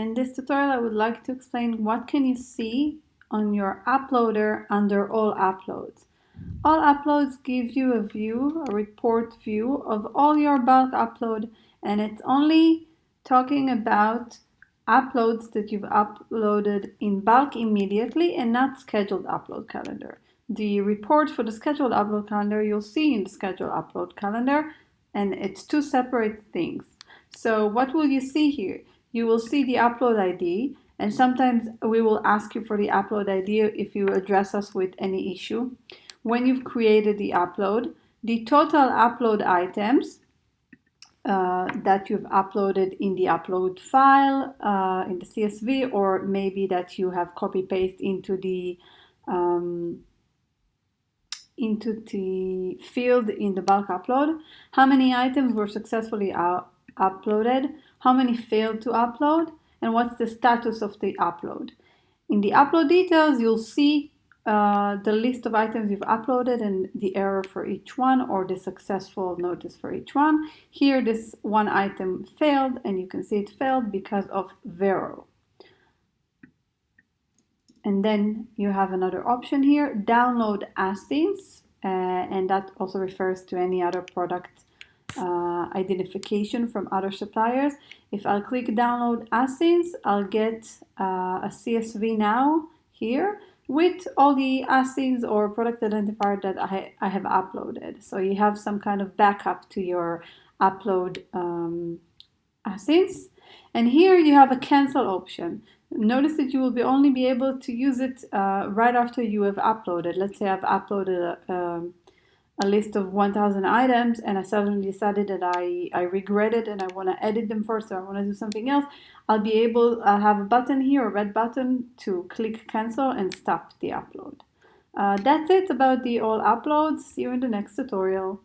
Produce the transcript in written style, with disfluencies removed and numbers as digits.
In this tutorial, I would like to explain what can you see on your uploader under all uploads. All uploads give you a view, a report view of all your bulk upload, and it's only talking about uploads that you've uploaded in bulk immediately and not scheduled upload calendar. The report for the scheduled upload calendar you'll see in the scheduled upload calendar, and it's two separate things. So what will you see here? You will see the upload ID, and sometimes we will ask you for the upload ID if you address us with any issue. When you've created the upload, the total upload items that you've uploaded in the upload file, in the CSV, or maybe that you have copy-paste into the field in the bulk upload, how many items were successfully uploaded, how many failed to upload, and what's the status of the upload. In the upload details, you'll see the list of items you've uploaded and the error for each one, or the successful notice for each one. Here, this one item failed, and you can see it failed because of Vero. And then you have another option here, download as scenes, and that also refers to any other product identification from other suppliers. If I'll click download as scenes, I'll get a CSV now here with all the as scenes or product identifier that I have uploaded. So you have some kind of backup to your upload as scenes. And here you have a cancel option. Notice that you will only be able to use it right after you have uploaded. Let's say I've uploaded a list of 1,000 items and I suddenly decided that I regret it and I want to edit them first, or I want to do something else. I'll have a button here, a red button, to click cancel and stop the upload. That's it about the all uploads. See you in the next tutorial.